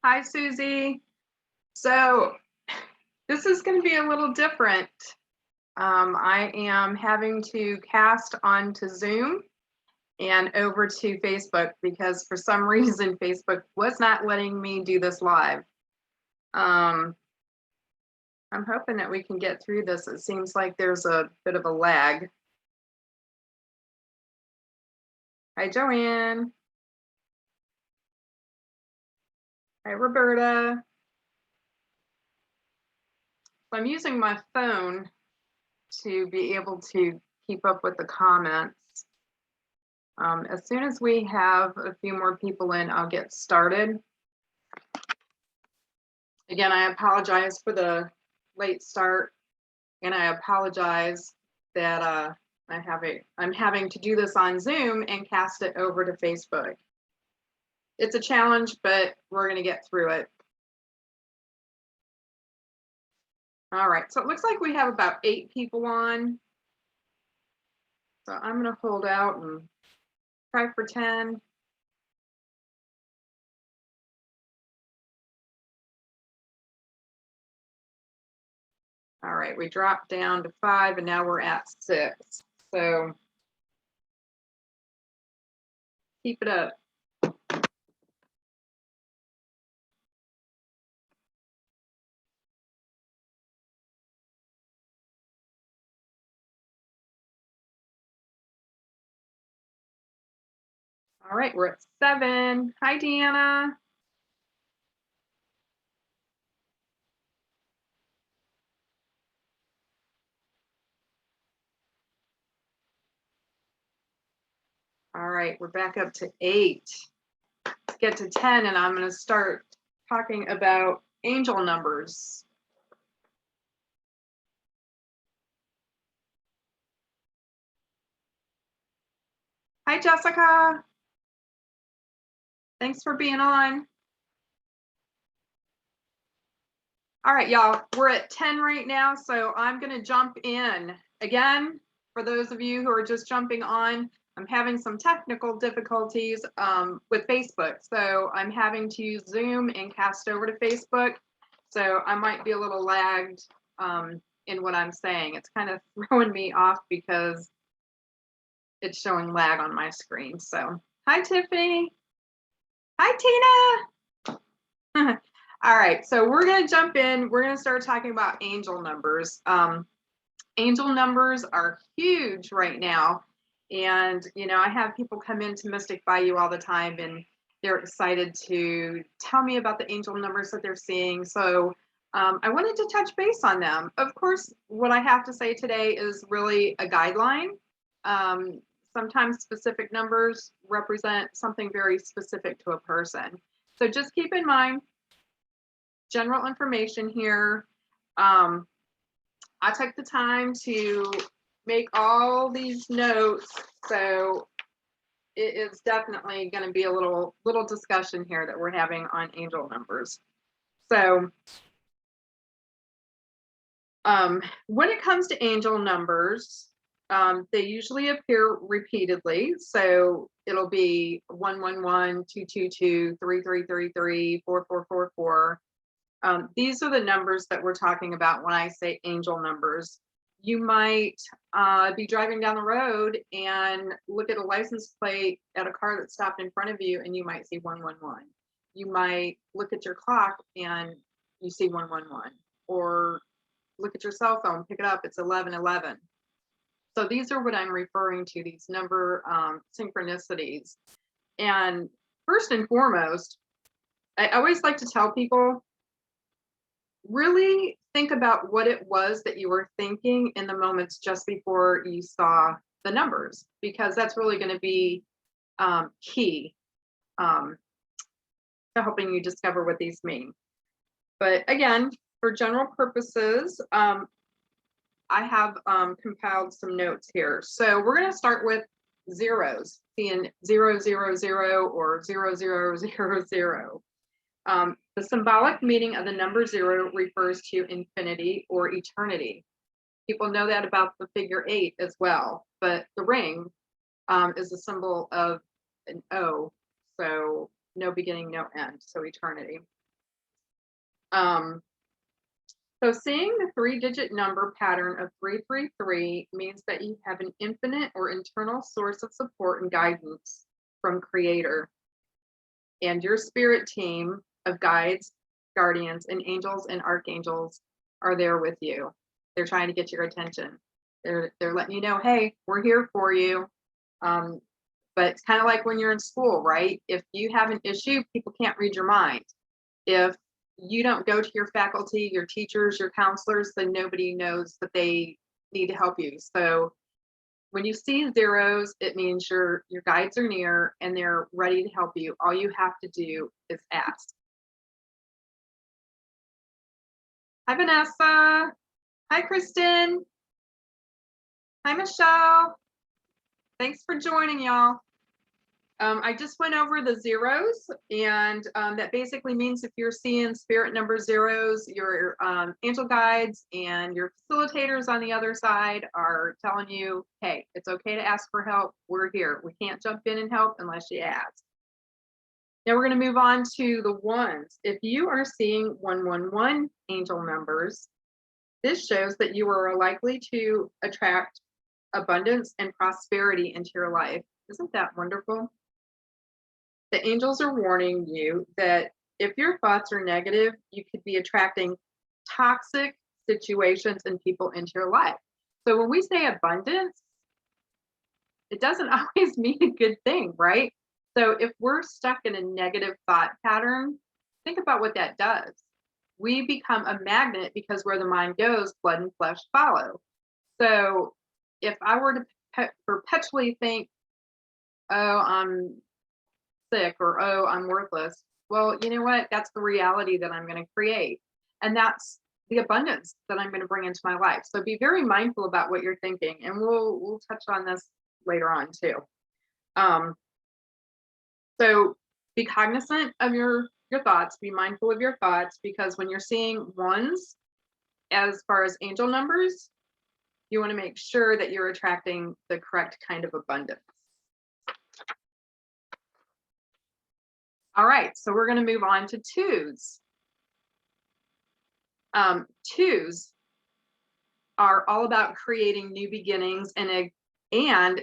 Hi, Susie. So this is going to be a little different. I am having to cast onto Zoom and over to Facebook because for some reason Facebook was not letting me do this live. I'm hoping that we can get through this. It seems like there's a bit of a lag. Hi, Joanne. Hi, Roberta. So I'm using my phone to be able to keep up with the comments. As soon as we have a few more people in, I'll get started. Again, I apologize for the late start, and I apologize that I'm having to do this on Zoom and cast it over to Facebook. It's a challenge, but we're going to get through it. All right, so it looks like we have about 8 people on. So I'm going to hold out and try for 10. All right, we dropped down to 5 and now we're at 6. So keep it up. All right, we're at 7. Hi, Deanna. All right, we're back up to 8. Let's get to 10 and I'm going to start talking about angel numbers. Hi, Jessica. Thanks for being on. All right, y'all, we're at 10 right now, so I'm going to jump in. Again, for those of you who are just jumping on, I'm having some technical difficulties with Facebook, so I'm having to use Zoom and cast over to Facebook, so I might be a little lagged in what I'm saying. It's kind of throwing me off because it's showing lag on my screen. So, hi, Tiffany. Hi, Tina. All right, so we're going to jump in. We're going to start talking about angel numbers. Angel numbers are huge right now. And, you know, I have people come into Mystic Bayou all the time and they're excited to tell me about the angel numbers that they're seeing. So I wanted to touch base on them. Of course, what I have to say today is really a guideline. Sometimes specific numbers represent something very specific to a person. So just keep in mind, general information here. I took the time to make all these notes, so it is definitely going to be a little discussion here that we're having on angel numbers. So when it comes to angel numbers, they usually appear repeatedly. So it'll be 111, 222, 3333, 4444. These are the numbers that we're talking about when I say angel numbers. You might be driving down the road and look at a license plate at a car that stopped in front of you and you might see 111. You might look at your clock and you see 111, or look at your cell phone, pick it up, it's 1111. So these are what I'm referring to, these number synchronicities. And first and foremost, I always like to tell people, really think about what it was that you were thinking in the moments just before you saw the numbers, because that's really going to be key to helping you discover what these mean. But again, for general purposes, I have compiled some notes here. So we're going to start with zeros, seeing 000 or 0000. The symbolic meaning of the number 0 refers to infinity or eternity. People know that about the figure 8 as well, but the ring is a symbol of an O, so no beginning, no end, so eternity. So seeing the 3-digit number pattern of 333 means that you have an infinite or internal source of support and guidance from Creator. And your spirit team of guides, guardians, and angels and archangels are there with you. They're trying to get your attention. They're letting you know, hey, we're here for you. But it's kind of like when you're in school, right? If you have an issue, people can't read your mind. If you don't go to your faculty, your teachers, your counselors, then nobody knows that they need to help you. So when you see zeros, it means your guides are near and they're ready to help you. All you have to do is ask. Hi, Vanessa. Hi, Kristen. Hi, Michelle. Thanks for joining, y'all. I just went over the zeros, and that basically means if you're seeing spirit number zeros, your angel guides and your facilitators on the other side are telling you, hey, it's okay to ask for help. We're here. We can't jump in and help unless you ask. Now we're going to move on to the ones. If you are seeing 111 angel numbers, this shows that you are likely to attract abundance and prosperity into your life. Isn't that wonderful? The angels are warning you that if your thoughts are negative, you could be attracting toxic situations and people into your life. So when we say abundance, it doesn't always mean a good thing, right? So if we're stuck in a negative thought pattern, think about what that does. We become a magnet because where the mind goes, blood and flesh follow. So if I were to perpetually think, oh, I'm sick, or oh, I'm worthless, well, you know what? That's the reality that I'm going to create. And that's the abundance that I'm going to bring into my life. So be very mindful about what you're thinking. And we'll touch on this later on too. So be cognizant of your thoughts, be mindful of your thoughts, because when you're seeing ones, as far as angel numbers, you want to make sure that you're attracting the correct kind of abundance. All right, so we're going to move on to twos. Twos are all about creating new beginnings and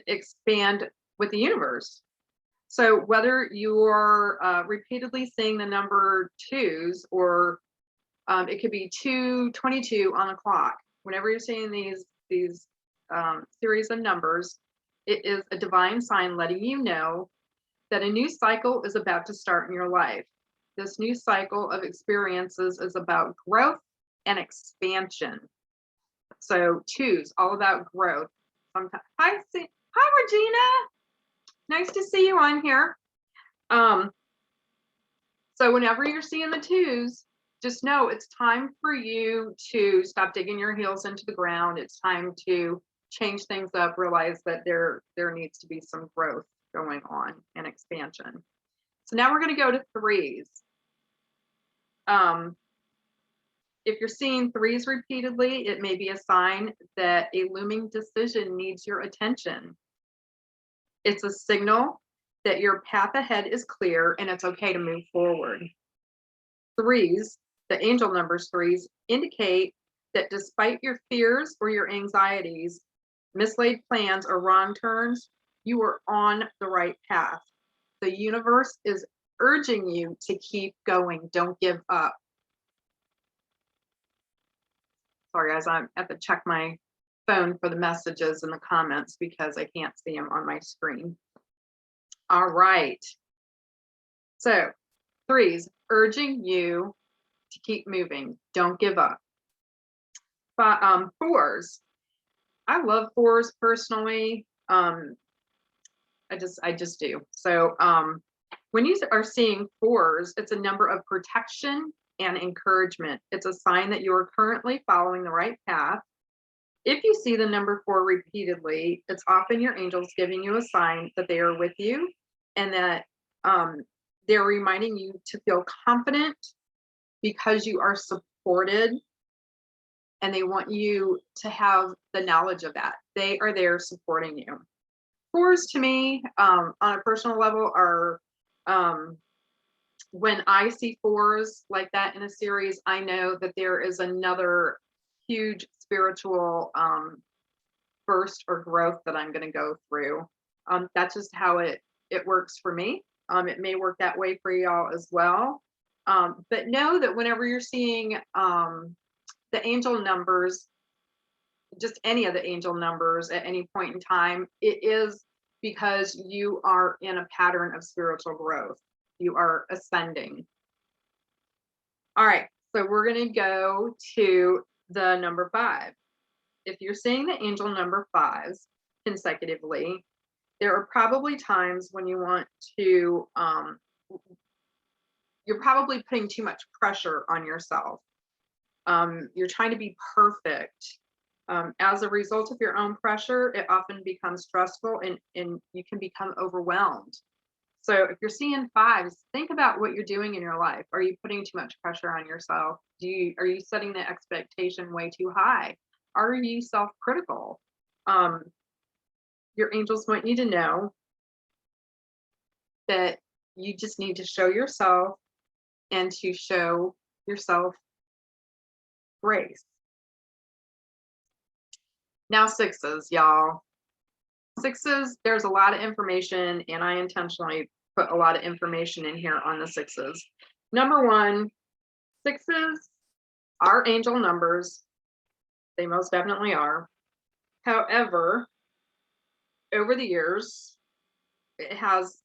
expand with the universe. So whether you're repeatedly seeing the number twos, or it could be 222 on the clock, whenever you're seeing these series of numbers, it is a divine sign letting you know that a new cycle is about to start in your life. This new cycle of experiences is about growth and expansion. So twos, all about growth. Sometimes, hi Regina. Nice to see you on here. So whenever you're seeing the twos, just know it's time for you to stop digging your heels into the ground. It's time to change things up, realize that there needs to be some growth going on and expansion. So now we're going to go to threes. If you're seeing threes repeatedly, it may be a sign that a looming decision needs your attention. It's a signal that your path ahead is clear and it's okay to move forward. Threes, the angel numbers threes, indicate that despite your fears or your anxieties, mislaid plans, or wrong turns, you are on the right path. The universe is urging you to keep going. Don't give up. Sorry, guys, I have to check my phone for the messages and the comments because I can't see them on my screen. All right. So threes, urging you to keep moving. Don't give up. But fours, I love fours personally. I just do. So when you are seeing fours, it's a number of protection and encouragement. It's a sign that you are currently following the right path. If you see the number 4 repeatedly, it's often your angels giving you a sign that they are with you and that they're reminding you to feel confident because you are supported, and they want you to have the knowledge of that. They are there supporting you. Fours to me, on a personal level, are when I see fours like that in a series, I know that there is another huge spiritual burst or growth that I'm going to go through. That's just how it works for me. It may work that way for y'all as well. But know that whenever you're seeing the angel numbers, just any of the angel numbers at any point in time, it is because you are in a pattern of spiritual growth. You are ascending. All right, so we're going to go to the number 5. If you're seeing the angel number 5s consecutively, there are probably times when you want to, you're probably putting too much pressure on yourself. You're trying to be perfect. As a result of your own pressure, it often becomes stressful and you can become overwhelmed. So if you're seeing 5s, think about what you're doing in your life. Are you putting too much pressure on yourself? Are you setting the expectation way too high? Are you self-critical? Your angels want you to know that you just need to show yourself and to show yourself grace. Now 6s, y'all. 6s, there's a lot of information, and I intentionally put a lot of information in here on the 6s. Number 1, 6s are angel numbers. They most definitely are. However, over the years, it has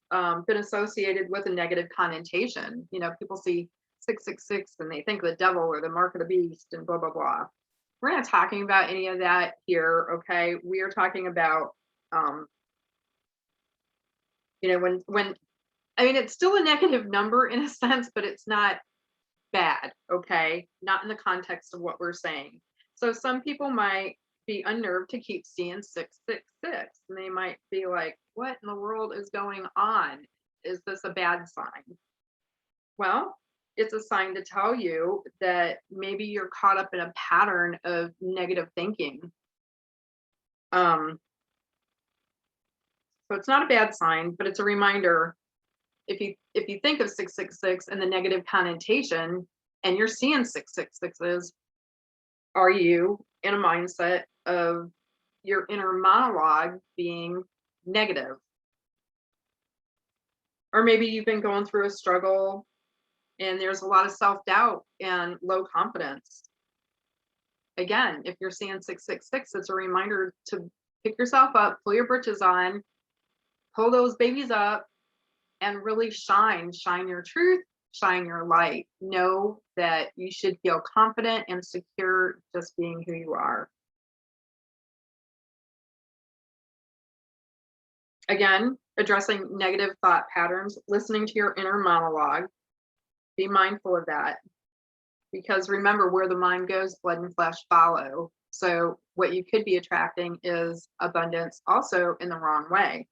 been associated with a negative connotation. You know, people see 666 and they think the devil or the mark of the beast and blah, blah, blah. We're not talking about any of that here, okay? We are talking about, you know, when I mean, it's still a negative number in a sense, but it's not bad, okay? Not in the context of what we're saying. So some people might be unnerved to keep seeing 666, and they might be like, what in the world is going on? Is this a bad sign? Well, it's a sign to tell you that maybe you're caught up in a pattern of negative thinking. So it's not a bad sign, but it's a reminder. If you think of 666 and the negative connotation, and you're seeing 666s, are you in a mindset of your inner monologue being negative? Or maybe you've been going through a struggle and there's a lot of self-doubt and low confidence. Again, if you're seeing 666, it's a reminder to pick yourself up, pull your britches on, pull those babies up, and really shine your truth, shine your light. Know that you should feel confident and secure just being who you are. Again, addressing negative thought patterns, listening to your inner monologue. Be mindful of that, because remember, where the mind goes, blood and flesh follow. So what you could be attracting is abundance, also in the wrong way.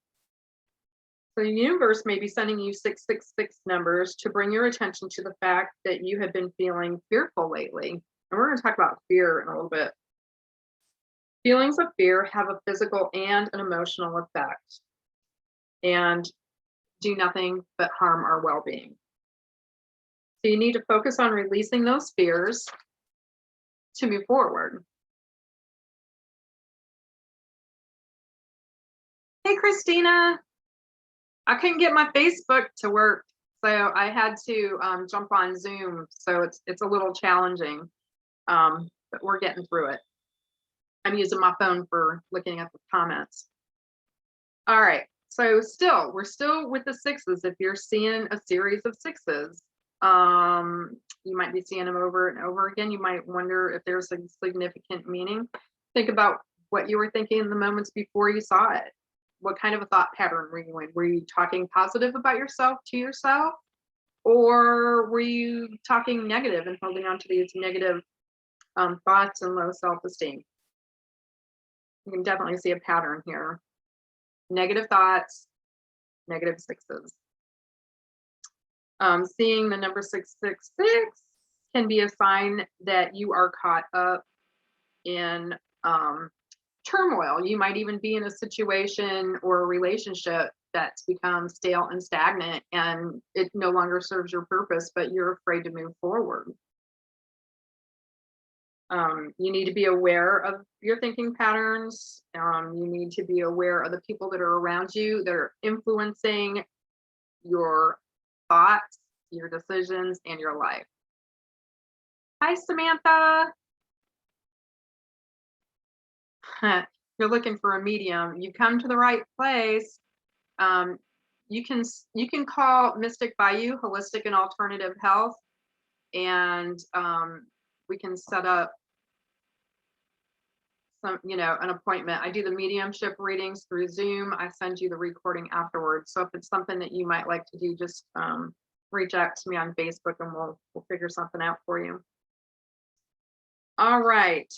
So the universe may be sending you 666 numbers to bring your attention to the fact that you have been feeling fearful lately. And we're going to talk about fear in a little bit. Feelings of fear have a physical and an emotional effect and do nothing but harm our well-being. So you need to focus on releasing those fears to move forward. Hey, Christina. I couldn't get my Facebook to work, so I had to jump on Zoom. So it's a little challenging, but we're getting through it. I'm using my phone for looking at the comments. All right, so we're still with the 6s. If you're seeing a series of 6s, you might be seeing them over and over again. You might wonder if there's a significant meaning. Think about what you were thinking in the moments before you saw it. What kind of a thought pattern were you in? Were you talking positive about yourself to yourself? Or were you talking negative and holding on to these negative thoughts and low self-esteem? You can definitely see a pattern here. Negative thoughts, negative 6s. Seeing the number 666 can be a sign that you are caught up in turmoil. You might even be in a situation or a relationship that's become stale and stagnant, and it no longer serves your purpose, but you're afraid to move forward. You need to be aware of your thinking patterns. You need to be aware of the people that are around you that are influencing your thoughts, your decisions, and your life. Hi, Samantha. You're looking for a medium. You come to the right place. You can call Mystic Bayou Holistic and Alternative Health, and we can set up some, an appointment. I do the mediumship readings through Zoom. I send you the recording afterwards. So if it's something that you might like to do, just reach out to me on Facebook and we'll figure something out for you. All right.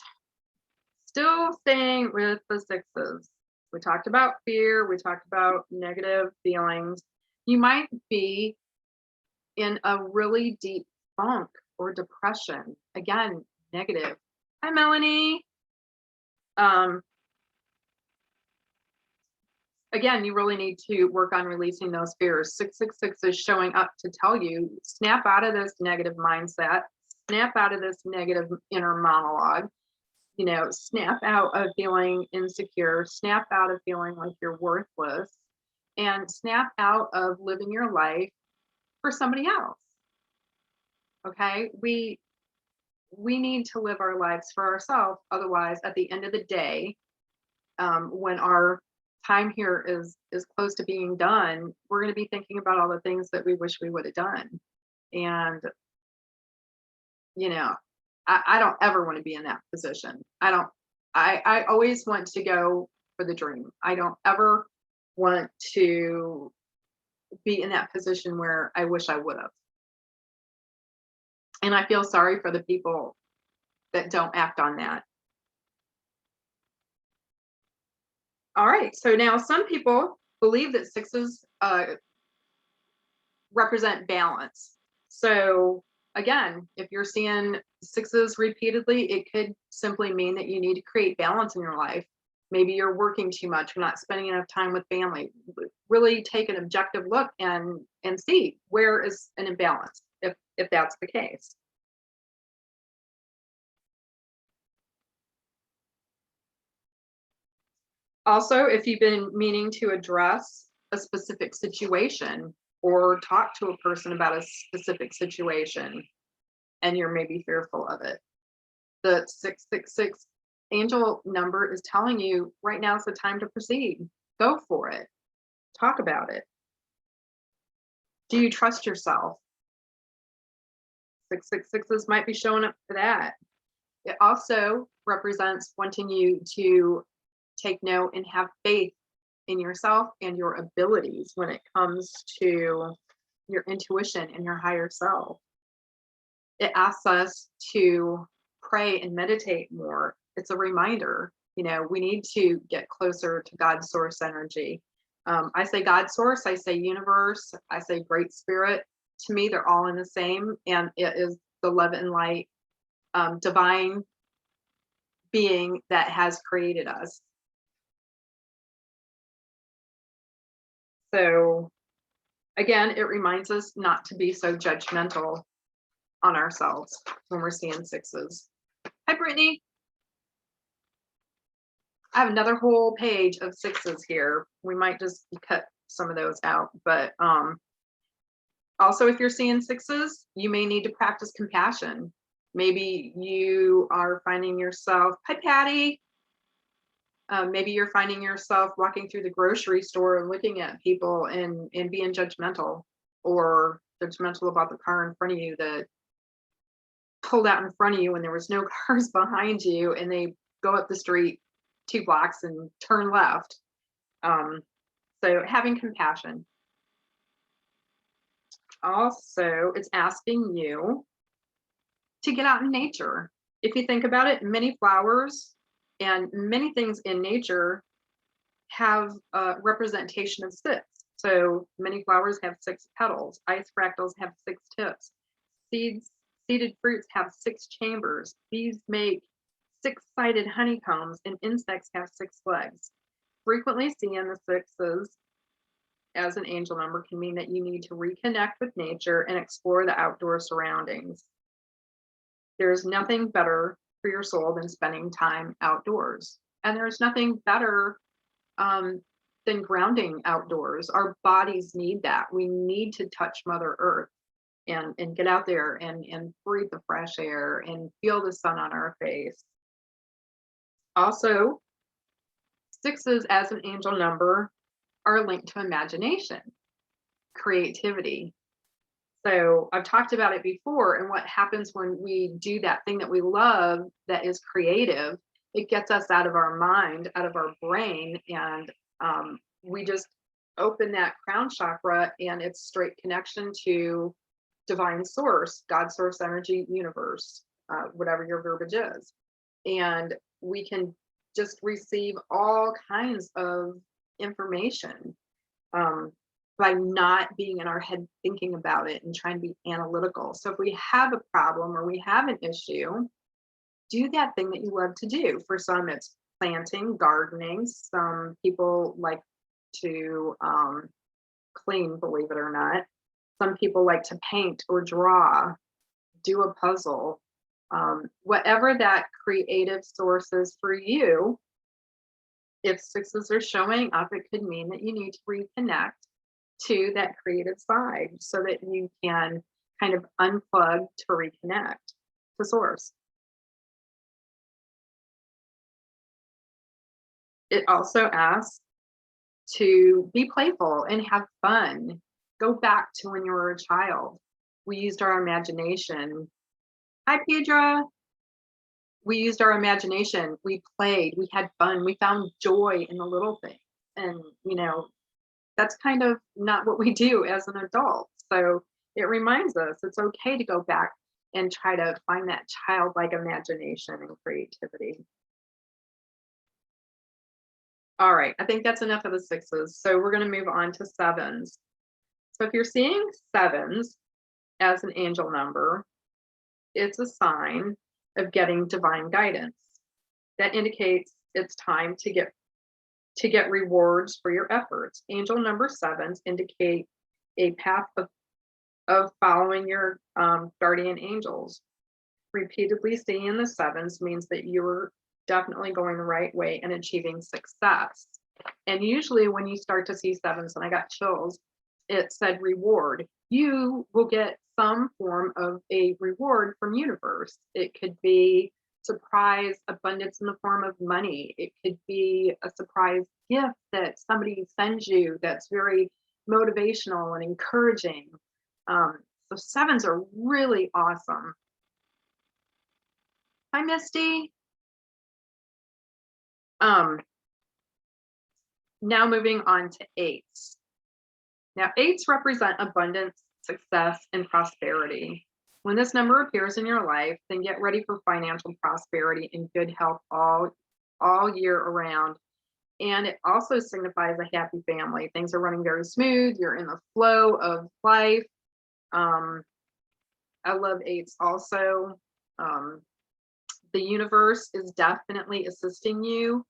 Still staying with the sixes. We talked about fear. We talked about negative feelings. You might be in a really deep funk or depression. Again, negative. Hi, Melanie. Again, you really need to work on releasing those fears. 666 is showing up to tell you, snap out of this negative mindset, snap out of this negative inner monologue, snap out of feeling insecure, snap out of feeling like you're worthless, and snap out of living your life for somebody else. Okay? We need to live our lives for ourselves. Otherwise, at the end of the day, when our time here is close to being done, we're going to be thinking about all the things that we wish we would have done. And, I don't ever want to be in that position. I always want to go for the dream. I don't ever want to be in that position where I wish I would have. And I feel sorry for the people that don't act on that. All right, so now some people believe that sixes represent balance. So again, if you're seeing sixes repeatedly, it could simply mean that you need to create balance in your life. Maybe you're working too much, you're not spending enough time with family. Really take an objective look and see where is an imbalance if that's the case. Also, if you've been meaning to address a specific situation or talk to a person about a specific situation and you're maybe fearful of it, the 666 angel number is telling you right now is the time to proceed. Go for it. Talk about it. Do you trust yourself? 666s might be showing up for that. It also represents wanting you to take note and have faith in yourself and your abilities when it comes to your intuition and your higher self. It asks us to pray and meditate more. It's a reminder, we need to get closer to God's source energy. I say God source, I say universe, I say great spirit. To me, they're all in the same, and it is the love and light, divine being that has created us. So again, it reminds us not to be so judgmental on ourselves when we're seeing sixes. Hi, Brittany. I have another whole page of sixes here. We might just cut some of those out, but also if you're seeing sixes, you may need to practice compassion. Maybe you are finding yourself, hi, Patty. Maybe you're finding yourself walking through the grocery store and looking at people and being judgmental, or judgmental about the car in front of you that pulled out in front of you when there was no cars behind you, and they go up the street 2 blocks and turn left. So having compassion. Also, it's asking you to get out in nature. If you think about it, many flowers and many things in nature have a representation of 6. So many flowers have 6 petals. Ice fractals have 6 tips. Seeded fruits have 6 chambers. Bees make 6-sided honeycombs, and insects have 6 legs. Frequently seeing the 6s as an angel number can mean that you need to reconnect with nature and explore the outdoor surroundings. There's nothing better for your soul than spending time outdoors. And there's nothing better um, than grounding outdoors. Our bodies need that. We need to touch Mother Earth and get out there and breathe the fresh air and feel the sun on our face. Also, sixes as an angel number are linked to imagination, creativity. So I've talked about it before, and what happens when we do that thing that we love that is creative, it gets us out of our mind, out of our brain, and we just open that crown chakra, and it's straight connection to divine source, God, source, energy, universe, whatever your verbiage is. And we can just receive all kinds of information by not being in our head thinking about it and trying to be analytical. So if we have a problem or we have an issue, do that thing that you love to do. For some, it's planting, gardening. Some people like to clean, believe it or not. Some people like to paint or draw, do a puzzle. Whatever that creative source is for you, if sixes are showing up, it could mean that you need to reconnect to that creative side so that you can kind of unplug to reconnect to source. It also asks to be playful and have fun. Go back to when you were a child. We used our imagination. Hi, Pedra. We used our imagination. We played. We had fun. We found joy in the little things. And, that's kind of not what we do as an adult. So it reminds us it's okay to go back and try to find that childlike imagination and creativity. All right, I think that's enough of the sixes. So we're going to move on to sevens. So if you're seeing sevens as an angel number, it's a sign of getting divine guidance. That indicates it's time to get rewards for your efforts. Angel number sevens indicate a path of following your guardian angels. Repeatedly seeing the sevens means that you're definitely going the right way and achieving success. And usually when you start to see sevens, and I got chills, it said reward. You will get some form of a reward from universe. It could be surprise abundance in the form of money. It could be a surprise gift that somebody sends you that's very motivational and encouraging. So sevens are really awesome. Hi, Misty. Now moving on to eights. Now, eights represent abundance, success, and prosperity. When this number appears in your life, then get ready for financial prosperity and good health all year around. And it also signifies a happy family. Things are running very smooth. You're in the flow of life. I love eights also. The universe is definitely assisting you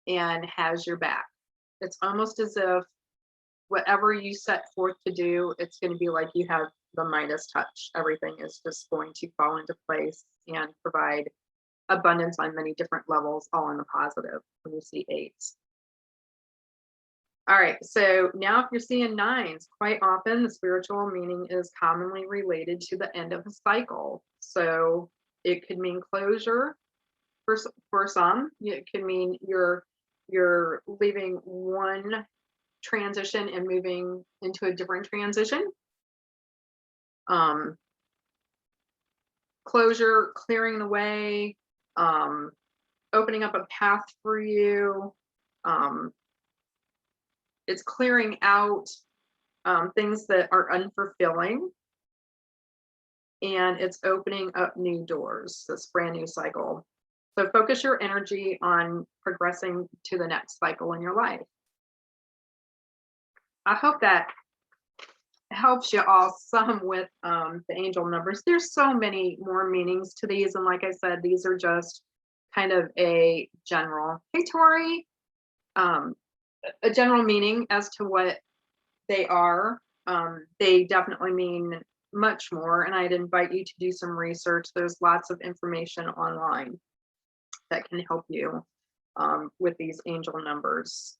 and has your back. It's almost as if whatever you set forth to do, it's going to be like you have the Midas touch. Everything is just going to fall into place and provide abundance on many different levels, all in the positive when you see eights. All right, so now if you're seeing nines, quite often the spiritual meaning is commonly related to the end of a cycle. So it could mean closure for some. It could mean you're leaving one transition and moving into a different transition. Closure, clearing the way, opening up a path for you. It's clearing out things that are unfulfilling, and it's opening up new doors, this brand new cycle. So focus your energy on progressing to the next cycle in your life. I hope that helps you all some with the angel numbers. There's so many more meanings to these. And like I said, these are just kind of a general, hey, Tori, a general meaning as to what they are. They definitely mean much more, and I'd invite you to do some research. There's lots of information online that can help you with these angel numbers.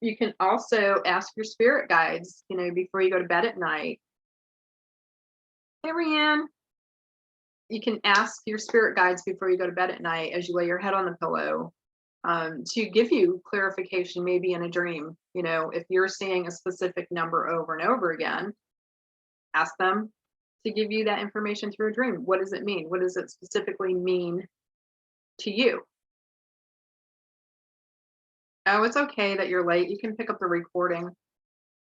You can also ask your spirit guides, before you go to bed at night. Hey, Rianne, you can ask your spirit guides before you go to bed at night as you lay your head on the pillow to give you clarification, maybe in a dream. If you're seeing a specific number over and over again, ask them to give you that information through a dream. What does it mean? What does it specifically mean to you? Oh, it's okay that you're late. You can pick up the recording.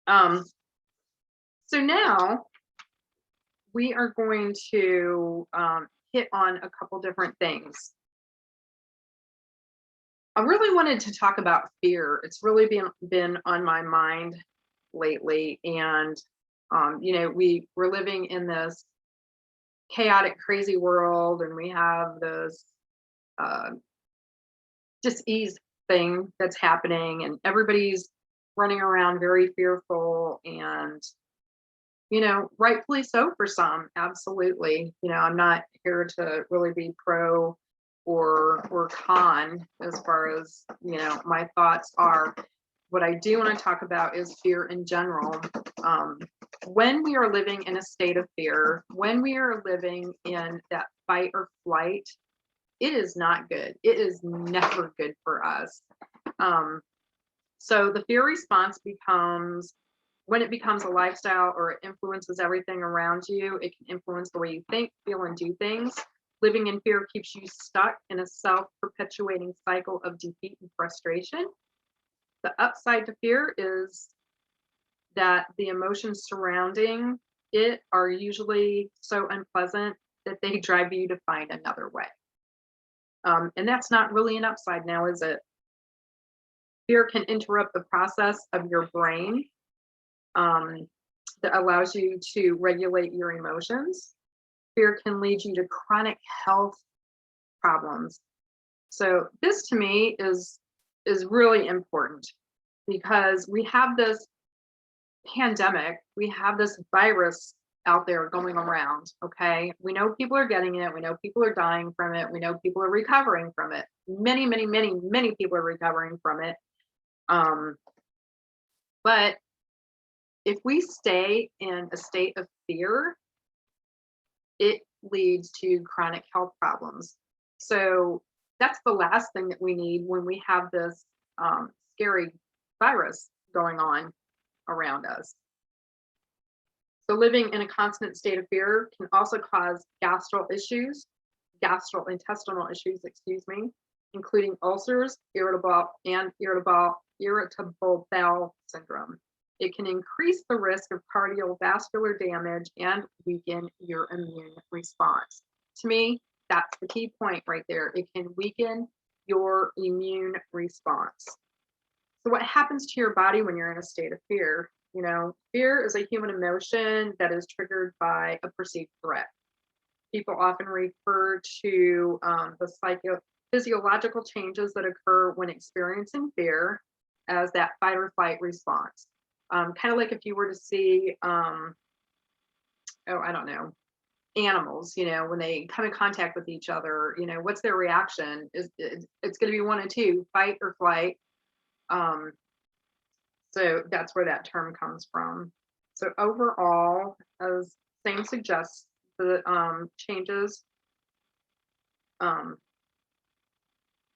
So now we are going to hit on a couple different things. I really wanted to talk about fear. It's really been on my mind lately. And, we're living in this chaotic, crazy world, and we have this dis-ease thing that's happening, and everybody's running around very fearful, and rightfully so for some. Absolutely. I'm not here to really be pro or con as far as my thoughts are. What I do want to talk about is fear in general. When we are living in a state of fear, when we are living in that fight or flight, it is not good. It is never good for us. So the fear response becomes, when it becomes a lifestyle or it influences everything around you, it can influence the way you think, feel, and do things. Living in fear keeps you stuck in a self-perpetuating cycle of defeat and frustration. The upside to fear is that the emotions surrounding it are usually so unpleasant that they drive you to find another way. And that's not really an upside now, is it? Fear can interrupt the process of your brain that allows you to regulate your emotions. Fear can lead you to chronic health problems. So this to me is really important, because we have this pandemic, we have this virus out there going around. Okay, we know people are getting it, we know people are dying from it, we know people are recovering from it. Many people are recovering from it. But if we stay in a state of fear, it leads to chronic health problems. So that's the last thing that we need when we have this scary virus going on around us. So living in a constant state of fear can also cause gastrointestinal issues, including ulcers, irritable bowel syndrome. It can increase the risk of cardiovascular damage and weaken your immune response. To me, that's the key point right there. It can weaken your immune response. So what happens to your body when you're in a state of fear? Fear is a human emotion that is triggered by a perceived threat. People often refer to the physiological changes that occur when experiencing fear as that fight or flight response. Kind of like if you were to see, I don't know, animals, when they come in contact with each other, what's their reaction? It's going to be one of two, fight or flight. So that's where that term comes from. So overall, as same suggests, the changes,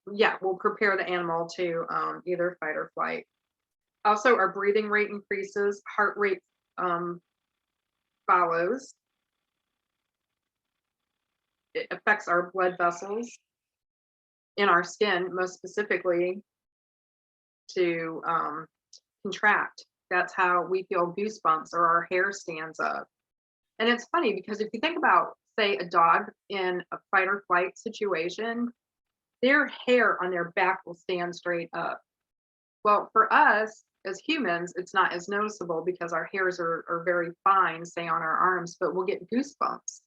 will prepare the animal to either fight or flight. Also, our breathing rate increases, heart rate follows. It affects our blood vessels in our skin, most specifically, to contract. That's how we feel goosebumps or our hair stands up. And it's funny because if you think about, say, a dog in a fight or flight situation, their hair on their back will stand straight up. Well, for us as humans, it's not as noticeable because our hairs are very fine, say on our arms, but we'll get goosebumps.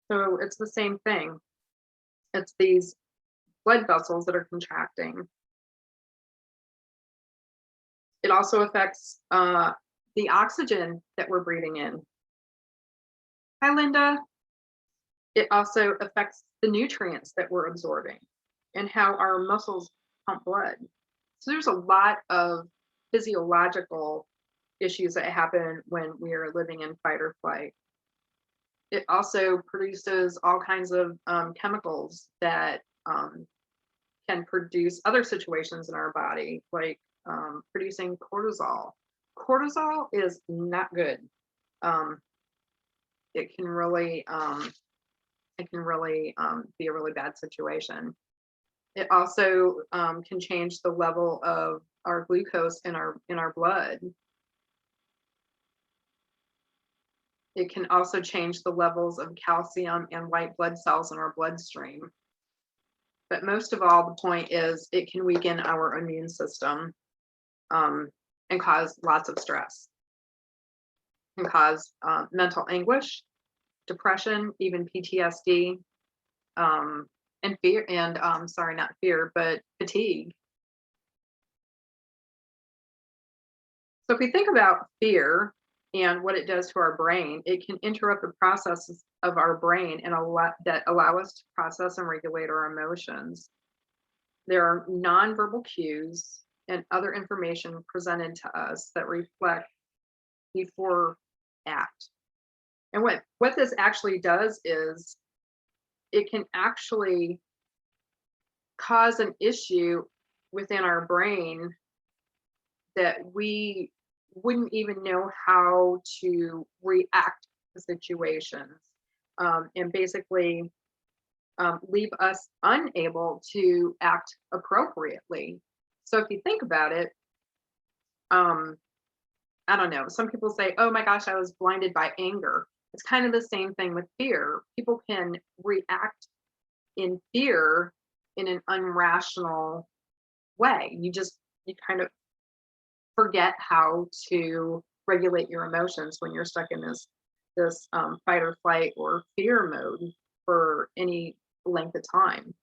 So it's the same thing. It's these blood vessels that are contracting. It also affects the oxygen that we're breathing in. Hi, Linda. It also affects the nutrients that we're absorbing and how our muscles pump blood. So there's a lot of physiological issues that happen when we are living in fight or flight. It also produces all kinds of chemicals that can produce other situations in our body, like producing cortisol. Cortisol is not good. Um, it can really be a really bad situation. It also can change the level of our glucose in our blood. It can also change the levels of calcium and white blood cells in our bloodstream. But most of all, the point is it can weaken our immune system and cause lots of stress. It can cause mental anguish, depression, even PTSD, and fear, and sorry, not fear, but fatigue. So if we think about fear and what it does to our brain, it can interrupt the processes of our brain and that allow us to process and regulate our emotions. There are nonverbal cues and other information presented to us that reflect before act. And what this actually does is it can actually cause an issue within our brain that we wouldn't even know how to react to situations, and basically leave us unable to act appropriately. So if you think about it, I don't know, some people say, oh my gosh, I was blinded by anger. It's kind of the same thing with fear. People can react in fear in an unrational way. You kind of forget how to regulate your emotions when you're stuck in this fight or flight or fear mode for any length of time.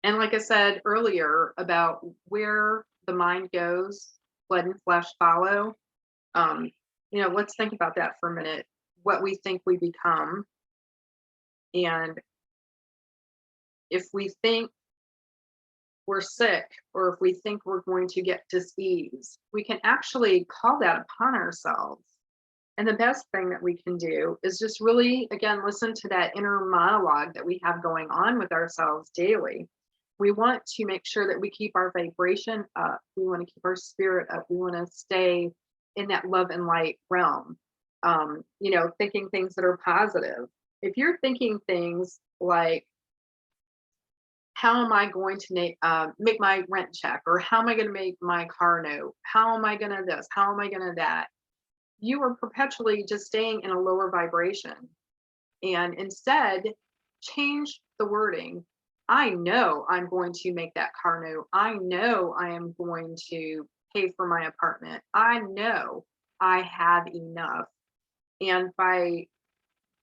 And like I said earlier about where the mind goes, blood and flesh follow. Um, let's think about that for a minute. What we think we become, and if we think we're sick or if we think we're going to get disease, we can actually call that upon ourselves. And the best thing that we can do is just really, again, listen to that inner monologue that we have going on with ourselves daily. We want to make sure that we keep our vibration up. We want to keep our spirit up. We want to stay in that love and light realm, thinking things that are positive. If you're thinking things like, how am I going to make my rent check? Or how am I going to make my car note? How am I going to this? How am I going to that? You are perpetually just staying in a lower vibration. And instead, change the wording. I know I'm going to make that car note. I know I am going to pay for my apartment. I know I have enough. And by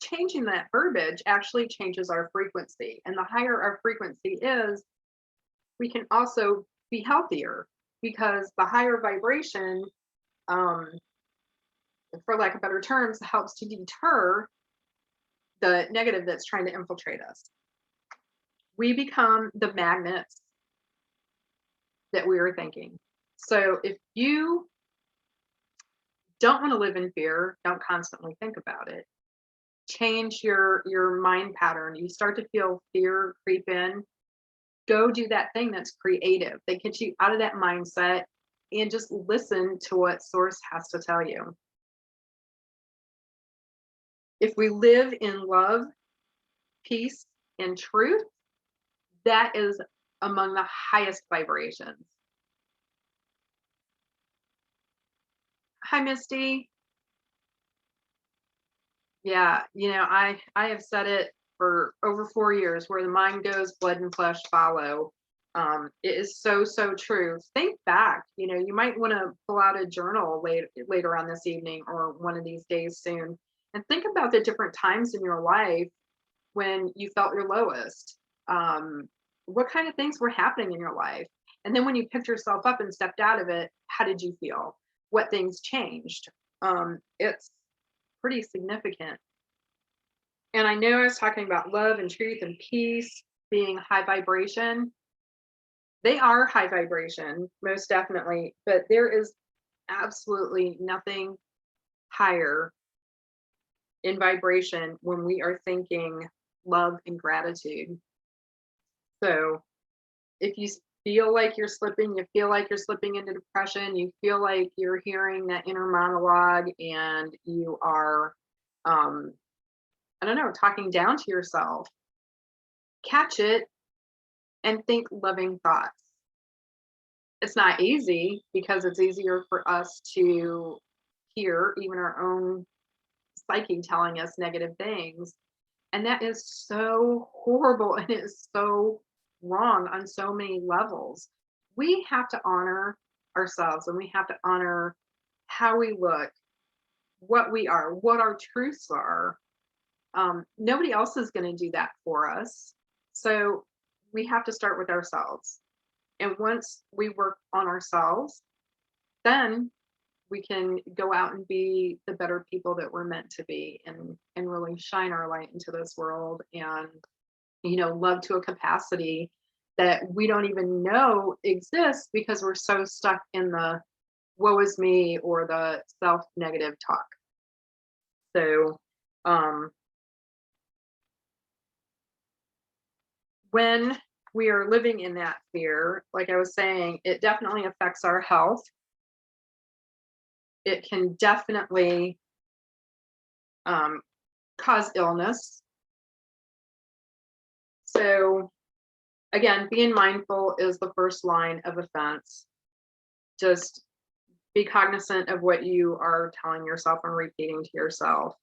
changing that verbiage actually changes our frequency. And the higher our frequency is, we can also be healthier because the higher vibration, for lack of better terms, helps to deter the negative that's trying to infiltrate us. We become the magnets that we are thinking. So if you don't want to live in fear, don't constantly think about it. Change your mind pattern. You start to feel fear creep in, go do that thing that's creative, that gets you out of that mindset, and just listen to what source has to tell you. If we live in love, peace, and truth, that is among the highest vibrations. Hi, Misty. Yeah, I have said it for over 4 years, where the mind goes, blood and flesh follow. It is so, so true. Think back, you might want to pull out a journal later on this evening or one of these days soon, and think about the different times in your life when you felt your lowest. what kind of things were happening in your life? And then when you picked yourself up and stepped out of it, how did you feel? What things changed? It's pretty significant. And I know I was talking about love and truth and peace being high vibration. They are high vibration, most definitely, but there is absolutely nothing higher in vibration when we are thinking love and gratitude. So if you feel like you're slipping, you feel like you're slipping into depression, you feel like you're hearing that inner monologue and you are, I don't know, talking down to yourself, catch it and think loving thoughts. It's not easy because it's easier for us to hear even our own psyche telling us negative things. And that is so horrible and it is so wrong on so many levels. We have to honor ourselves and we have to honor how we look, what we are, what our truths are. Nobody else is going to do that for us. So we have to start with ourselves. And once we work on ourselves, then we can go out and be the better people that we're meant to be and really shine our light into this world and love to a capacity that we don't even know exists because we're so stuck in the woe is me or the self-negative talk. So when we are living in that fear, like I was saying, it definitely affects our health. It can definitely cause illness. So again, being mindful is the first line of offense. Just be cognizant of what you are telling yourself and repeating to yourself.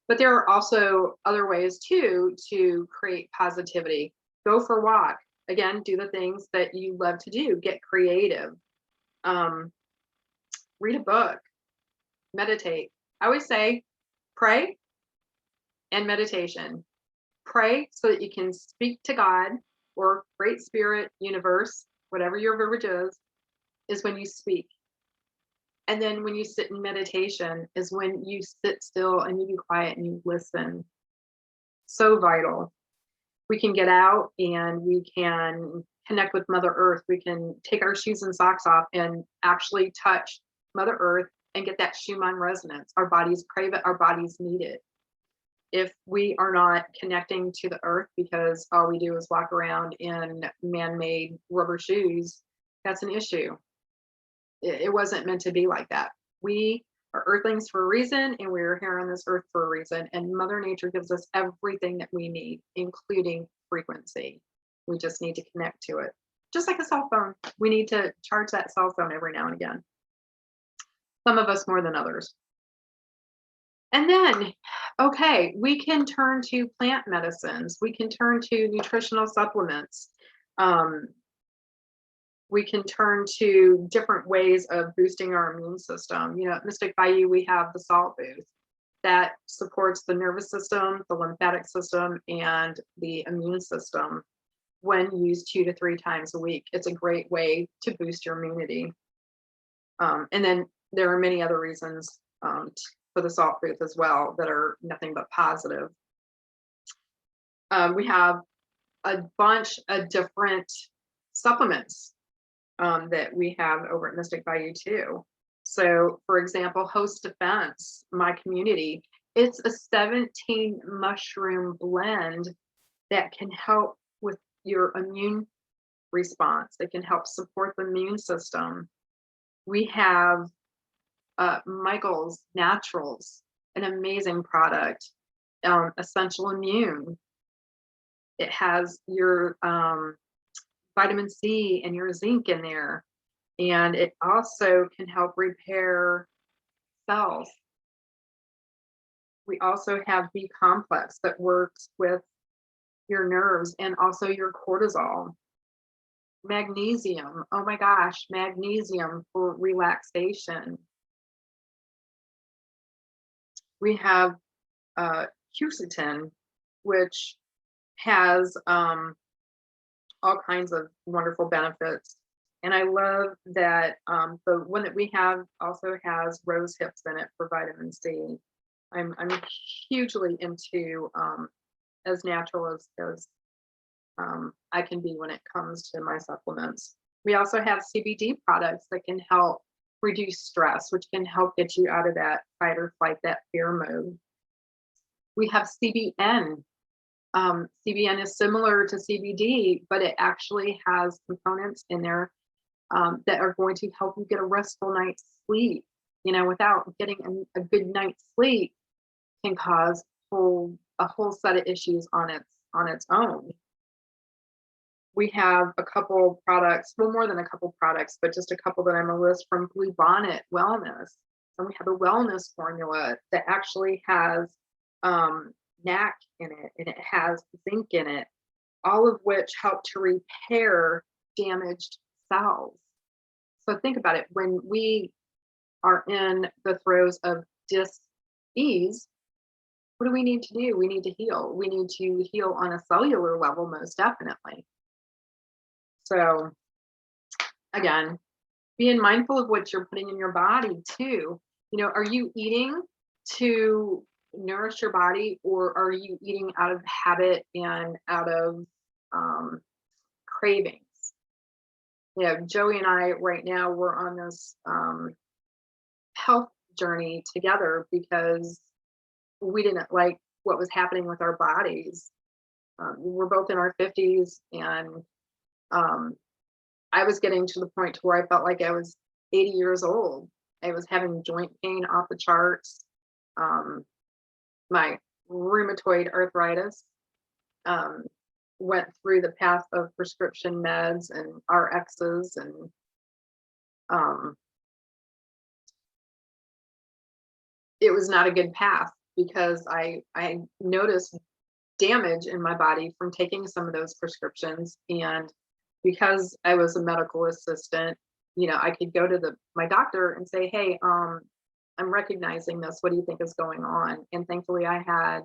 But there are also other ways too to create positivity. Go for a walk. Again, do the things that you love to do. Get creative. Read a book. Meditate. I always say pray and meditation. Pray so that you can speak to God or Great Spirit, universe, whatever your verbiage is when you speak. And then when you sit in meditation is when you sit still and you be quiet and you listen. So vital. We can get out and we can connect with Mother Earth. We can take our shoes and socks off and actually touch Mother Earth and get that Schumann resonance. Our bodies crave it, our bodies need it. If we are not connecting to the earth because all we do is walk around in man-made rubber shoes, that's an issue. It wasn't meant to be like that. We are earthlings for a reason, and we're here on this earth for a reason. And Mother Nature gives us everything that we need, including frequency. We just need to connect to it. Just like a cell phone, we need to charge that cell phone every now and again. Some of us more than others. And then, okay, we can turn to plant medicines. We can turn to nutritional supplements. We can turn to different ways of boosting our immune system. At Mystic Bayou, we have the salt booth that supports the nervous system, the lymphatic system, and the immune system when used 2 to 3 times a week. It's a great way to boost your immunity. And then there are many other reasons for the salt booth as well that are nothing but positive. We have a bunch of different supplements that we have over at Mystic Bayou too. So for example, Host Defense, my community, it's a 17 mushroom blend that can help with your immune response. It can help support the immune system. We have Michael's Naturals, an amazing product, Essential Immune. It has your vitamin C and your zinc in there. And it also can help repair cells. We also have B complex that works with your nerves and also your cortisol. Magnesium, oh my gosh, magnesium for relaxation. We have quercetin, which has all kinds of wonderful benefits. And I love that the one that we have also has rose hips in it for vitamin C. I'm hugely into as natural as I can be when it comes to my supplements. We also have CBD products that can help reduce stress, which can help get you out of that fight or flight, that fear mode. We have CBN. CBN is similar to CBD, but it actually has components in there that are going to help you get a restful night's sleep. You know, without getting a good night's sleep can cause a whole set of issues on its own. We have a couple products, well, more than a couple products, but just a couple that I'm gonna list from Blue Bonnet Wellness. And we have a wellness formula that actually has NAC in it and it has zinc in it, all of which help to repair damaged cells. So think about it, when we are in the throes of dis-ease, what do we need to do? We need to heal. We need to heal on a cellular level, most definitely. So again, being mindful of what you're putting in your body too. You know, are you eating to nourish your body, or are you eating out of habit and out of cravings? You know, Joey and I right now we're on this health journey together because we didn't like what was happening with our bodies. We're both in our 50s, and I was getting to the point to where I felt like I was 80 years old. I was having joint pain off the charts. My rheumatoid arthritis went through the path of prescription meds and RXs, and it was not a good path because I noticed damage in my body from taking some of those prescriptions. And because I was a medical assistant, you know, I could go to my doctor and say, hey, I'm recognizing this. What do you think is going on? And thankfully I had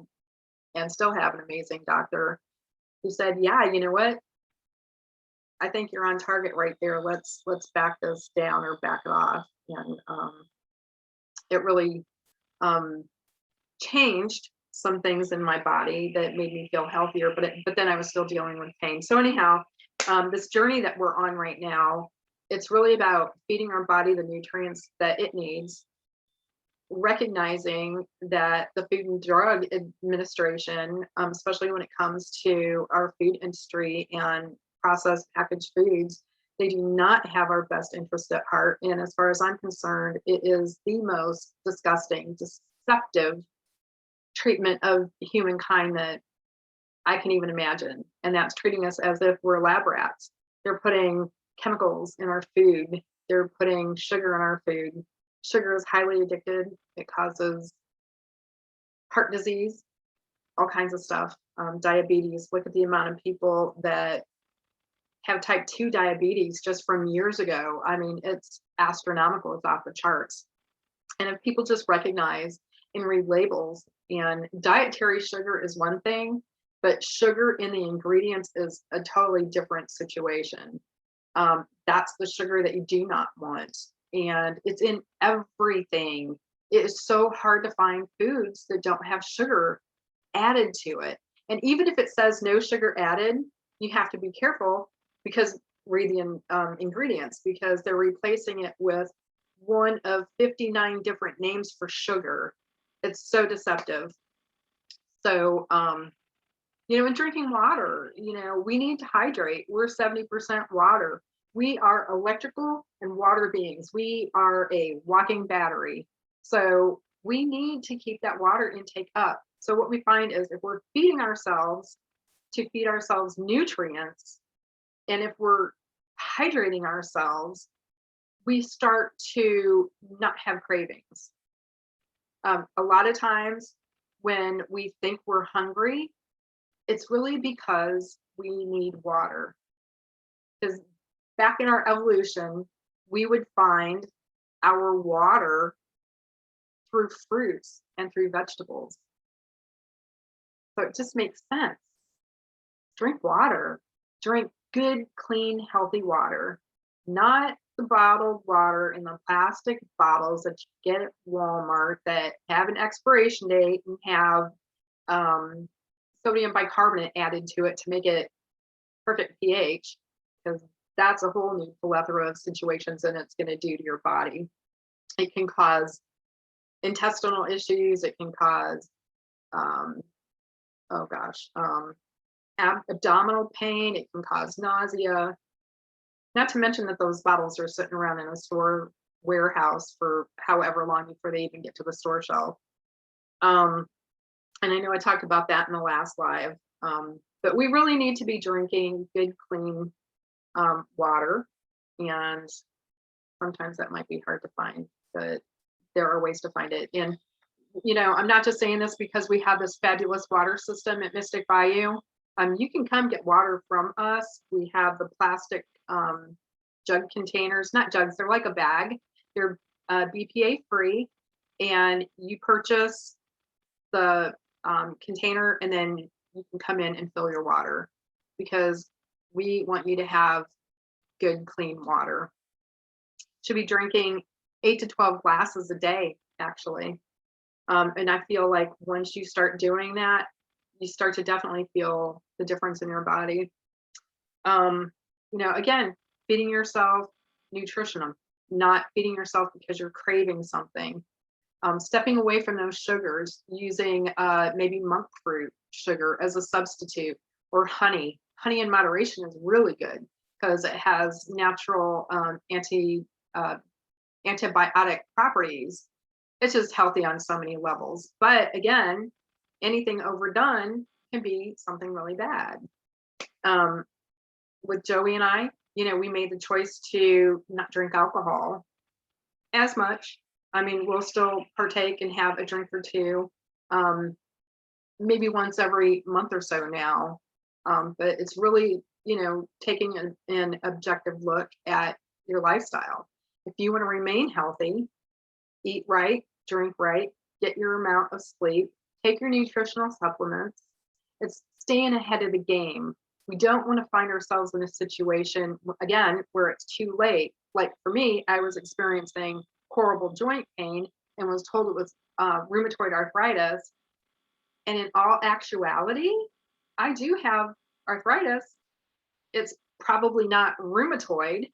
and still have an amazing doctor who said, yeah, you know what? I think you're on target right there. Let's back this down or back it off. And it really changed some things in my body that made me feel healthier, but then I was still dealing with pain. So anyhow, this journey that we're on right now, it's really about feeding our body the nutrients that it needs, recognizing that the Food and Drug Administration, especially when it comes to our food industry and processed packaged foods, they do not have our best interest at heart. And as far as I'm concerned, it is the most disgusting, deceptive treatment of humankind that I can even imagine. And that's treating us as if we're lab rats. They're putting chemicals in our food. They're putting sugar in our food. Sugar is highly addicted. It causes heart disease, all kinds of stuff, diabetes. Look at the amount of people that have type 2 diabetes just from years ago. I mean, it's astronomical. It's off the charts. And if people just recognize and read labels, and dietary sugar is one thing, but sugar in the ingredients is a totally different situation. That's the sugar that you do not want. And it's in everything. It is so hard to find foods that don't have sugar added to it. And even if it says no sugar added, you have to be careful because read the ingredients, because they're replacing it with one of 59 different names for sugar. It's so deceptive. So, you know, and drinking water, you know, we need to hydrate. We're 70% water. We are electrical and water beings. We are a walking battery. So we need to keep that water intake up. So what we find is if we're feeding ourselves to feed ourselves nutrients, and if we're hydrating ourselves, we start to not have cravings. A lot of times when we think we're hungry, it's really because we need water. Because back in our evolution, we would find our water through fruits and through vegetables. So it just makes sense. Drink water, drink good, clean, healthy water, not the bottled water in the plastic bottles that you get at Walmart that have an expiration date and have um, sodium bicarbonate added to it to make it perfect pH, because that's a whole new plethora of situations and it's going to do to your body. It can cause intestinal issues. It can cause, um, oh gosh, abdominal pain. It can cause nausea. Not to mention that those bottles are sitting around in a store warehouse for however long before they even get to the store shelf. And I know I talked about that in the last live, but we really need to be drinking good, clean water. And sometimes that might be hard to find, but there are ways to find it. And, I'm not just saying this because we have this fabulous water system at Mystic Bayou. You can come get water from us. We have the plastic jug containers, not jugs, they're like a bag. They're BPA free, and you purchase the container and then you can come in and fill your water, because we want you to have good, clean water. Should be drinking 8 to 12 glasses a day, actually. And I feel like once you start doing that, you start to definitely feel the difference in your body. Again, feeding yourself nutrition, not feeding yourself because you're craving something. Stepping away from those sugars, using maybe monk fruit sugar as a substitute, or honey. Honey in moderation is really good because it has natural antibiotic properties. It's just healthy on so many levels. But again, anything overdone can be something really bad. With Joey and I, we made the choice to not drink alcohol as much. I mean, we'll still partake and have a drink or two, maybe once every month or so now. But it's really, taking an objective look at your lifestyle. If you want to remain healthy, eat right, drink right, get your amount of sleep, take your nutritional supplements. It's staying ahead of the game. We don't want to find ourselves in a situation, again, where it's too late. Like for me, I was experiencing horrible joint pain and was told it was rheumatoid arthritis. And in all actuality, I do have arthritis. It's probably not rheumatoid,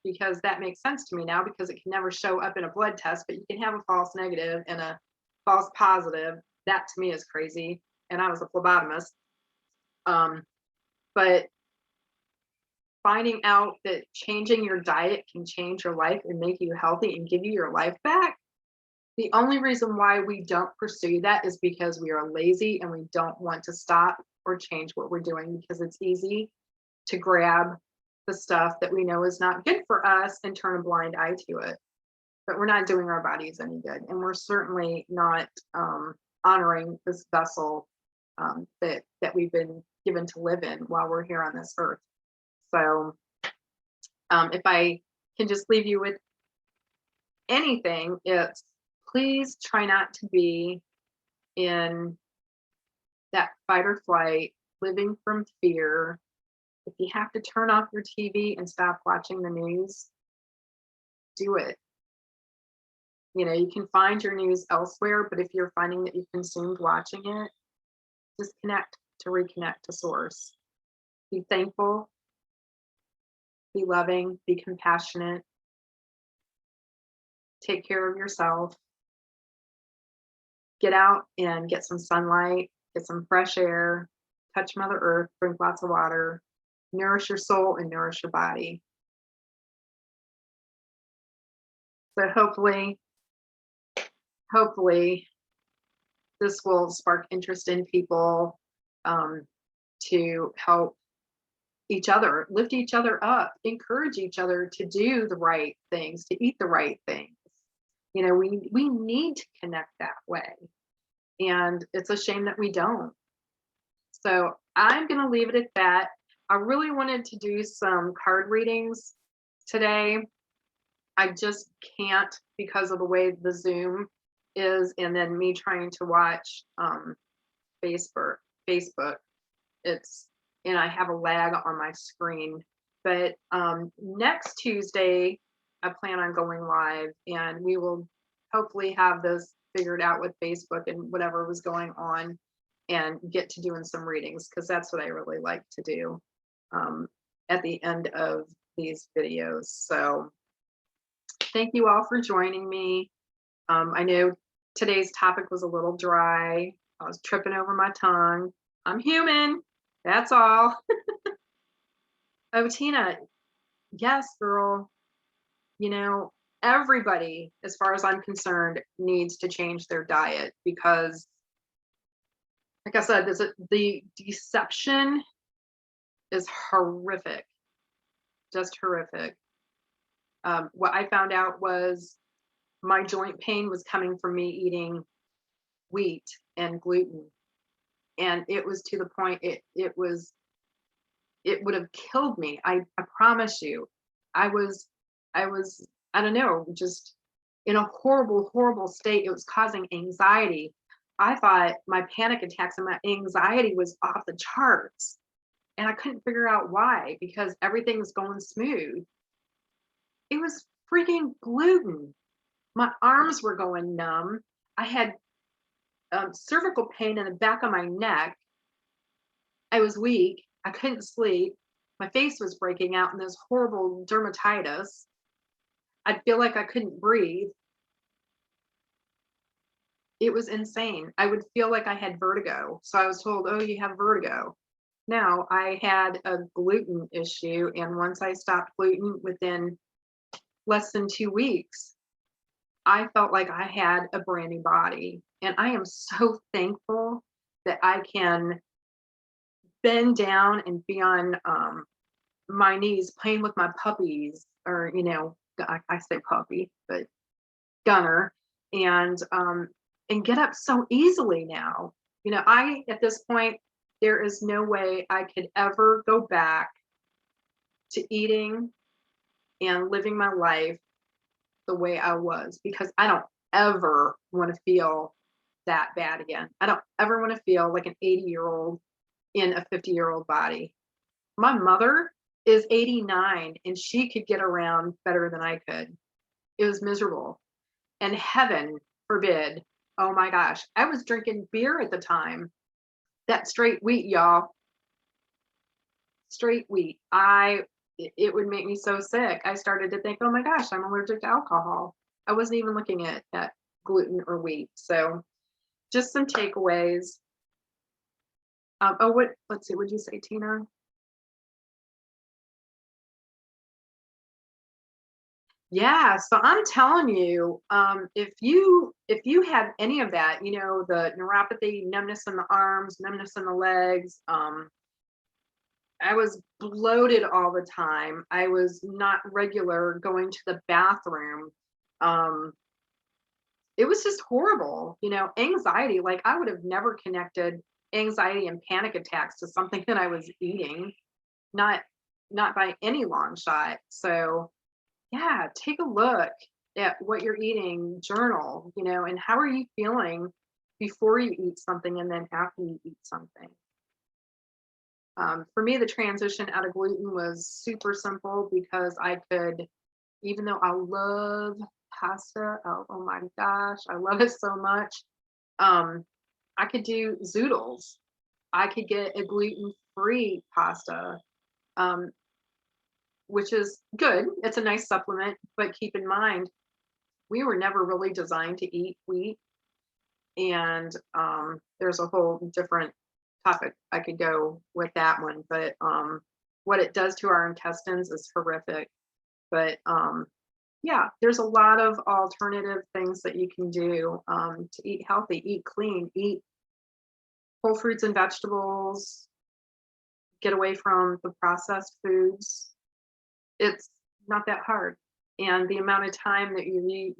because that makes sense to me now, because it can never show up in a blood test, but you can have a false negative and a false positive. That to me is crazy. And I was a phlebotomist. But finding out that changing your diet can change your life and make you healthy and give you your life back. The only reason why we don't pursue that is because we are lazy and we don't want to stop or change what we're doing, because it's easy to grab the stuff that we know is not good for us and turn a blind eye to it. But we're not doing our bodies any good. And we're certainly not honoring this vessel that we've been given to live in while we're here on this earth. So if I can just leave you with anything, it's please try not to be in that fight or flight, living from fear. If you have to turn off your TV and stop watching the news, do it. You can find your news elsewhere, but if you're finding that you've consumed watching it, disconnect to reconnect to source. Be thankful, be loving, be compassionate, take care of yourself, get out and get some sunlight, get some fresh air, touch Mother Earth, drink lots of water, nourish your soul and nourish your body. So hopefully this will spark interest in people to help each other, lift each other up, encourage each other to do the right things, to eat the right things. We need to connect that way. And it's a shame that we don't. So I'm going to leave it at that. I really wanted to do some card readings today. I just can't because of the way the Zoom is, and then me trying to watch Facebook. It's and I have a lag on my screen. But next Tuesday, I plan on going live, and we will hopefully have this figured out with Facebook and whatever was going on, and get to doing some readings, because that's what I really like to do at the end of these videos. So thank you all for joining me. I know today's topic was a little dry. I was tripping over my tongue. I'm human. That's all. Oh, Tina, yes, girl. You know, everybody, as far as I'm concerned, needs to change their diet because, like I said, the deception is horrific, just horrific. What I found out was my joint pain was coming from me eating wheat and gluten, and it was to the point it would have killed me. I promise you. I was I was I don't know, just in a horrible state. It was causing anxiety. I thought my panic attacks and my anxiety was off the charts, and I couldn't figure out why, because everything was going smooth. It was freaking gluten. My arms were going numb. I had cervical pain in the back of my neck. I was weak. I couldn't sleep. My face was breaking out in this horrible dermatitis. I'd feel like I couldn't breathe. It was insane. I would feel like I had vertigo. So I was told, oh, you have vertigo. No, I had a gluten issue. And once I stopped gluten, within less than 2 weeks, I felt like I had a brand new body. And I am so thankful that I can bend down and be on my knees playing with my puppies, or, I say puppy, but Gunner, and get up so easily now. I, at this point, there is no way I could ever go back to eating and living my life the way I was, because I don't ever want to feel that bad again. I don't ever want to feel like an 80-year-old in a 50-year-old body. My mother is 89 and she could get around better than I could. It was miserable. And heaven forbid, oh my gosh, I was drinking beer at the time. That straight wheat, y'all. Straight wheat. It would make me so sick. I started to think, oh my gosh, I'm allergic to alcohol. I wasn't even looking at gluten or wheat. So just some takeaways. Let's see, what'd you say, Tina? Yeah, so I'm telling you, if you have any of that, the neuropathy, numbness in the arms, numbness in the legs, I was bloated all the time. I was not regular going to the bathroom. Um, it was just horrible, anxiety. Like, I would have never connected anxiety and panic attacks to something that I was eating, not not by any long shot. So yeah, take a look at what you're eating, journal, and how are you feeling before you eat something and then after you eat something. For me, the transition out of gluten was super simple, because I could, even though I love pasta, oh my gosh, I love it so much. I could do zoodles. I could get a gluten-free pasta, um, which is good. It's a nice supplement, but keep in mind, we were never really designed to eat wheat. And there's a whole different topic I could go with that one, but what it does to our intestines is horrific. But yeah, there's a lot of alternative things that you can do to eat healthy, eat clean, eat whole fruits and vegetables, get away from the processed foods. It's not that hard. And the amount of time that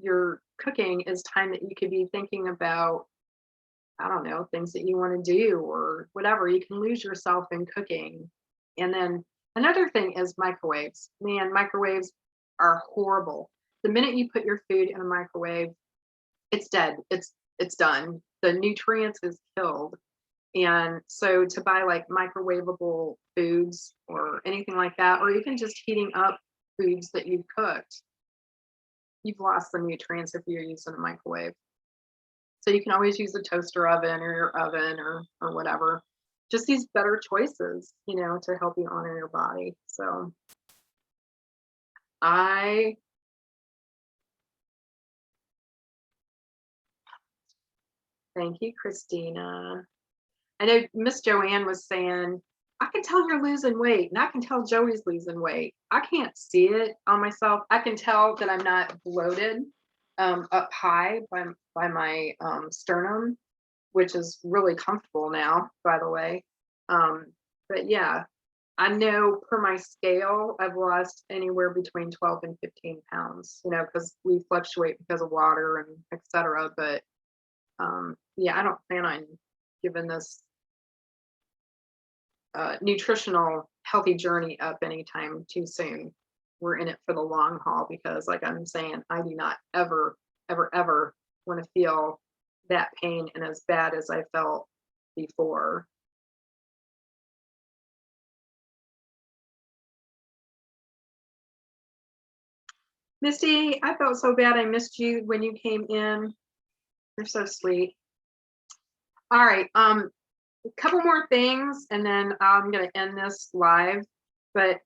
you're cooking is time that you could be thinking about, I don't know, things that you want to do or whatever. You can lose yourself in cooking. And then another thing is microwaves. Man, microwaves are horrible. The minute you put your food in a microwave, it's dead. It's done. The nutrients is killed. And so to buy like microwavable foods or anything like that, or even just heating up foods that you've cooked, you've lost the nutrients if you're using a microwave. So you can always use a toaster oven or your oven or whatever. Just these better choices, to help you honor your body. So I thank you, Christina. I know Miss Joanne was saying, I can tell you're losing weight, and I can tell Joey's losing weight. I can't see it on myself. I can tell that I'm not bloated up high by my sternum, which is really comfortable now, by the way. But yeah, I know per my scale, I've lost anywhere between 12 and 15 pounds, because we fluctuate because of water and etc. But yeah, I don't plan on giving this nutritional healthy journey up anytime too soon. We're in it for the long haul because, like I'm saying, I do not ever, ever, ever want to feel that pain and as bad as I felt before. Misty, I felt so bad I missed you when you came in. You're so sweet. All right, a couple more things and then I'm going to end this live. But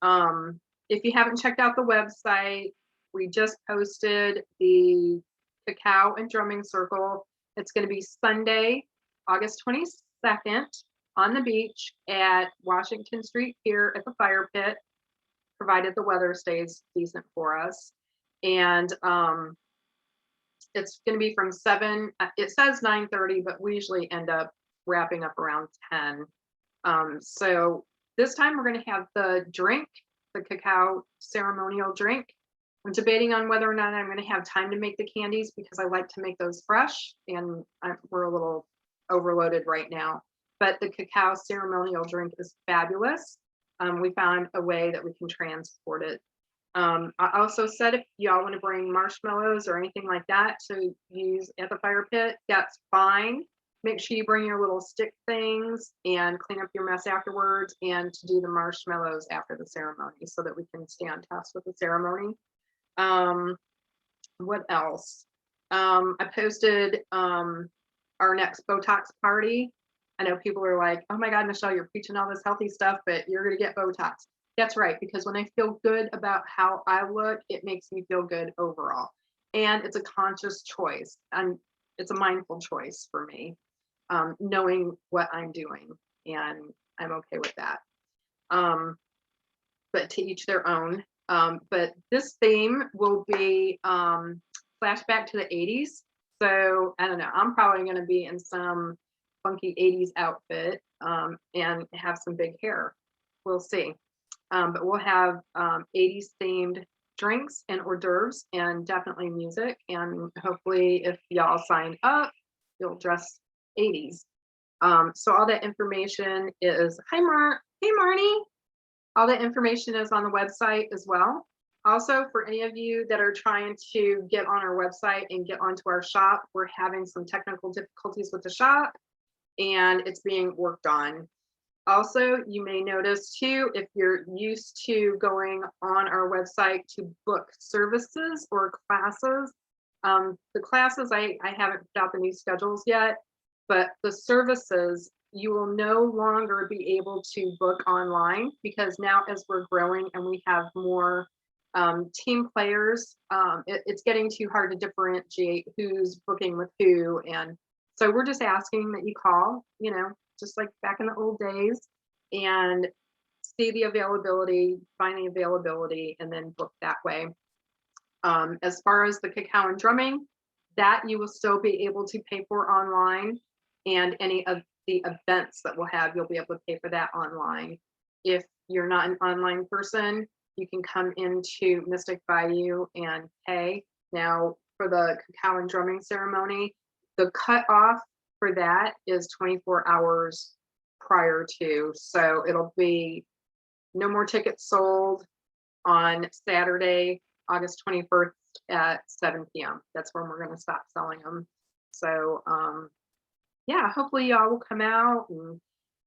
if you haven't checked out the website, we just posted the Cacao and Drumming Circle. It's going to be Sunday, August 22nd on the beach at Washington Street Pier at the fire pit, provided the weather stays decent for us. And it's going to be from 7, it says 9:30, but we usually end up wrapping up around 10. So this time we're going to have the drink, the cacao ceremonial drink. I'm debating on whether or not I'm going to have time to make the candies because I like to make those fresh, and we're a little overloaded right now. But the cacao ceremonial drink is fabulous. We found a way that we can transport it. I also said if y'all want to bring marshmallows or anything like that to use at the fire pit, that's fine. Make sure you bring your little stick things and clean up your mess afterwards, and to do the marshmallows after the ceremony so that we can stay on task with the ceremony. What else? I posted our next Botox party. I know people are like, oh my God, Michelle, you're preaching all this healthy stuff, but you're going to get Botox. That's right, because when I feel good about how I look, it makes me feel good overall. And it's a conscious choice, and it's a mindful choice for me, knowing what I'm doing, and I'm okay with that. But to each their own. But this theme will be flashback to the 80s. So I don't know, I'm probably going to be in some funky 80s outfit and have some big hair. We'll see. But we'll have 80s themed drinks and hors d'oeuvres and definitely music. And hopefully if y'all sign up, you'll dress 80s. So all that information is, hey Marnie. All that information is on the website as well. Also, for any of you that are trying to get on our website and get onto our shop, we're having some technical difficulties with the shop and it's being worked on. Also, you may notice too, if you're used to going on our website to book services or classes, the classes, I haven't put out the new schedules yet, but the services, you will no longer be able to book online because now as we're growing and we have more team players, it's getting too hard to differentiate who's booking with who. And so we're just asking that you call, just like back in the old days, and see the availability, find the availability, and then book that way. As far as the cacao and drumming, that you will still be able to pay for online, and any of the events that we'll have, you'll be able to pay for that online. If you're not an online person, you can come into Mystic Bayou and pay. Now, for the cacao and drumming ceremony, the cutoff for that is 24 hours prior to, so it'll be no more tickets sold on Saturday, August 21st at 7 p.m. That's when we're going to stop selling them. So yeah, hopefully y'all will come out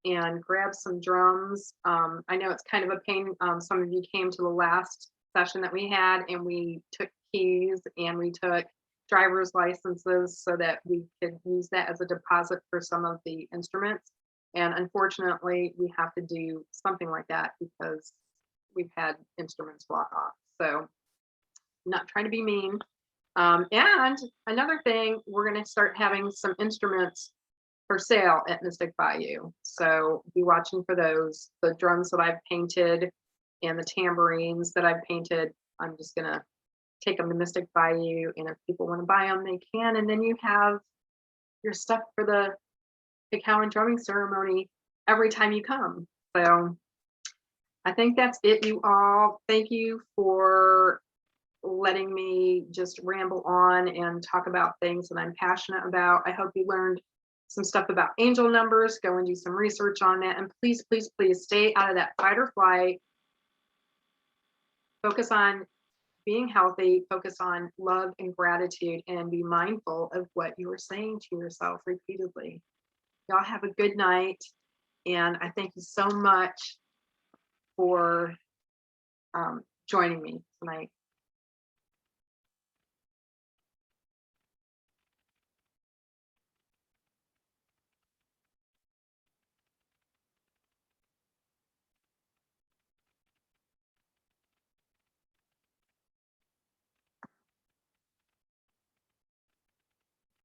and grab some drums. I know it's kind of a pain. Some of you came to the last session that we had, and we took keys and we took driver's licenses so that we could use that as a deposit for some of the instruments. And unfortunately, we have to do something like that because we've had instruments block off. So, not trying to be mean. And another thing, we're going to start having some instruments for sale at Mystic Bayou. So be watching for those. The drums that I've painted and the tambourines that I've painted, I'm just gonna take them to Mystic Bayou, and if people want to buy them, they can. And then you have your stuff for the cacao and drumming ceremony every time you come. So I think that's it, you all. Thank you for letting me just ramble on and talk about things that I'm passionate about. I hope you learned some stuff about angel numbers. Go and do some research on that. And please, please, please stay out of that fight or flight. Focus on being healthy, focus on love and gratitude, and be mindful of what you are saying to yourself repeatedly. Y'all have a good night. And I thank you so much for joining me tonight.